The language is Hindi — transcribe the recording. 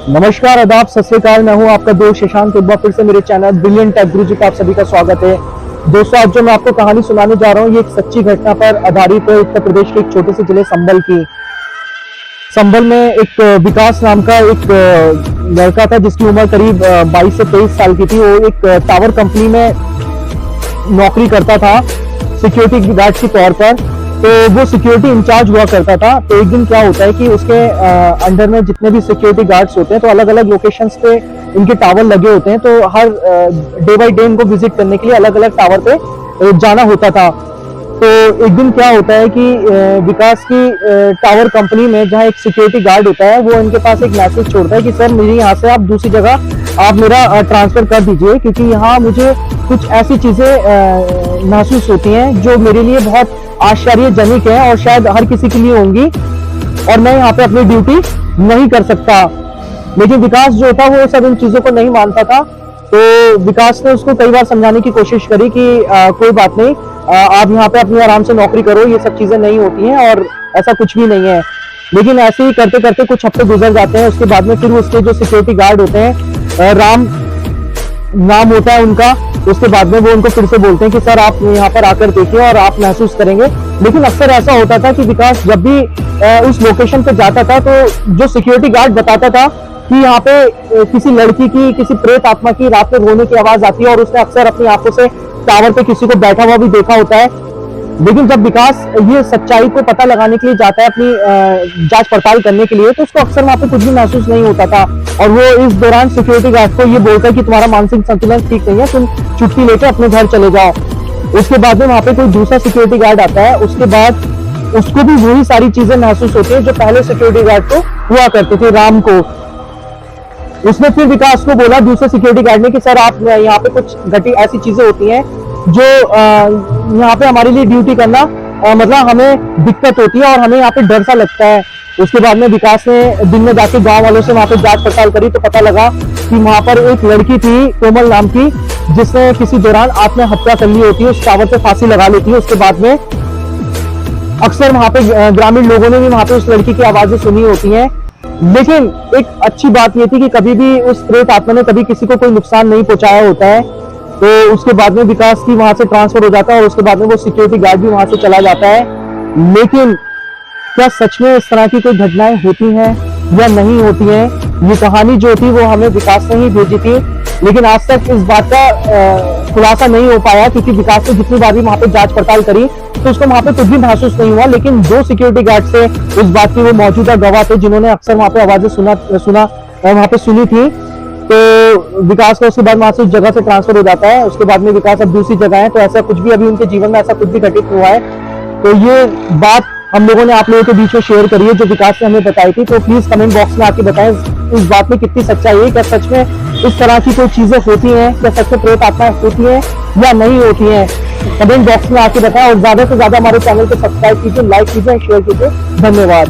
नमस्कार, आदाब, सत श्री अकाल। मैं हूं आपका दोस्त शशांक। एक बार फिर से मेरे चैनल ब्रिलियंट टेक गुरुजी का आप सभी का स्वागत है। दोस्तों, आज जो मैं आपको कहानी सुनाने जा रहा हूं, ये एक सच्ची घटना पर आधारित है। उत्तर प्रदेश के एक छोटे से जिले संभल की। संभल में एक विकास नाम का एक लड़का था जिसकी उम्र करीब 22 से 23 साल की थी। वो एक टावर कंपनी में नौकरी करता था सिक्योरिटी गार्ड के तौर पर। तो वो सिक्योरिटी इंचार्ज हुआ करता था। तो एक दिन क्या होता है कि उसके अंडर में जितने भी सिक्योरिटी गार्ड्स होते हैं, तो अलग अलग लोकेशंस पे इनके टावर लगे होते हैं। तो हर डे बाय डे इनको विजिट करने के लिए अलग अलग टावर पे जाना होता था। तो एक दिन क्या होता है कि विकास की टावर कंपनी में जहाँ एक सिक्योरिटी गार्ड होता है, वो इनके पास एक मैसेज छोड़ता है कि सर, मेरी यहाँ से आप दूसरी जगह आप मेरा ट्रांसफर कर दीजिए, क्योंकि यहाँ मुझे कुछ ऐसी चीजें महसूस होती हैं जो मेरे लिए बहुत आश्चर्यजनक है और शायद हर किसी के लिए होंगी, और मैं यहाँ पे अपनी ड्यूटी नहीं कर सकता। लेकिन विकास जो था वो सब इन चीजों को नहीं मानता था। तो विकास ने उसको कई बार समझाने की कोशिश करी कि कोई बात नहीं, आप यहाँ पे अपनी आराम से नौकरी करो, ये सब चीजें नहीं होती हैं और ऐसा कुछ भी नहीं है। लेकिन ऐसे ही करते करते कुछ हफ्ते गुजर जाते हैं। उसके बाद में फिर उसके जो सिक्योरिटी गार्ड होते हैं, राम नाम होता है उनका, उसके बाद में वो उनको फिर से बोलते हैं कि सर, आप यहाँ पर आकर देखिए और आप महसूस करेंगे। लेकिन अक्सर ऐसा होता था कि विकास जब भी उस लोकेशन पे जाता था, तो जो सिक्योरिटी गार्ड बताता था कि यहाँ पे किसी लड़की की, किसी प्रेत आत्मा की रात में रोने की आवाज आती है, और उसने अक्सर अपनी आंखों से टावर पे किसी को बैठा हुआ भी देखा होता है। लेकिन जब विकास ये सच्चाई को पता लगाने के लिए जाता है, अपनी जांच पड़ताल करने के लिए, तो उसको अक्सर वहां पे कुछ भी महसूस नहीं होता था। और वो इस दौरान सिक्योरिटी गार्ड को ये बोलता है कि तुम्हारा मानसिक संतुलन ठीक नहीं है, तुम छुट्टी लेके अपने घर चले जाओ। उसके बाद में वहां पे कोई दूसरा सिक्योरिटी गार्ड आता है। उसके बाद उसको भी वही सारी चीजें महसूस होती है जो पहले सिक्योरिटी गार्ड को हुआ करते थे, राम को। उसने फिर विकास को बोला, दूसरे सिक्योरिटी गार्ड ने, कि सर, आप यहाँ पे कुछ घटी ऐसी चीजें होती हैं जो यहाँ पे हमारे लिए ड्यूटी करना मतलब हमें दिक्कत होती है और हमें यहाँ पे डर सा लगता है। उसके बाद में विकास ने दिन में जाके गांव वालों से वहां पे जांच पड़ताल करी, तो पता लगा कि वहां पर एक लड़की थी, कोमल नाम की, जिसने किसी दौरान आत्महत्या कर ली होती है, उस टावर पे फांसी लगा लेती है। उसके बाद में अक्सर वहां पे ग्रामीण लोगों ने भी वहां पे उस लड़की की आवाजें सुनी होती हैं। लेकिन एक अच्छी बात यह थी कि कभी भी उस प्रेत आत्मा ने कभी किसी को कोई नुकसान नहीं पहुंचाया होता है। तो उसके बाद में विकास की वहां से ट्रांसफर हो जाता है, और उसके बाद में वो सिक्योरिटी गार्ड भी वहां से चला जाता है। लेकिन क्या सच में इस तरह की कोई घटनाएं होती हैं या नहीं होती हैं? ये कहानी जो थी वो हमें विकास ने ही भेजी थी, लेकिन आज तक इस बात का खुलासा नहीं हो पाया, क्योंकि विकास ने जितनी बार भी वहां पे जांच पड़ताल करी तो उसको वहां पे कुछ भी महसूस नहीं हुआ। लेकिन दो सिक्योरिटी गार्ड से इस बात की वो मौजूदा गवाह थे, जिन्होंने अक्सर वहां पे आवाजें वहां पे सुनी थी। तो विकास का उसके बाद वहां से उस जगह से ट्रांसफर हो जाता है। उसके बाद में विकास अब दूसरी जगह है। तो ऐसा कुछ भी अभी उनके जीवन में ऐसा कुछ भी घटित हुआ है, तो ये बात हम लोगों ने आप लोगों के बीच में शेयर करी है, जो विकास ने हमें बताई थी। तो प्लीज कमेंट बॉक्स में आके बताएं इस बात में कितनी सच्चाई है। क्या सच में इस तरह की कोई चीजें होती हैं? क्या सच में प्रेत आत्माएं होती हैं या नहीं होती हैं? कमेंट बॉक्स में आके बताएं, और ज्यादा से ज्यादा हमारे चैनल को सब्सक्राइब कीजिए, लाइक कीजिए, शेयर कीजिए। धन्यवाद।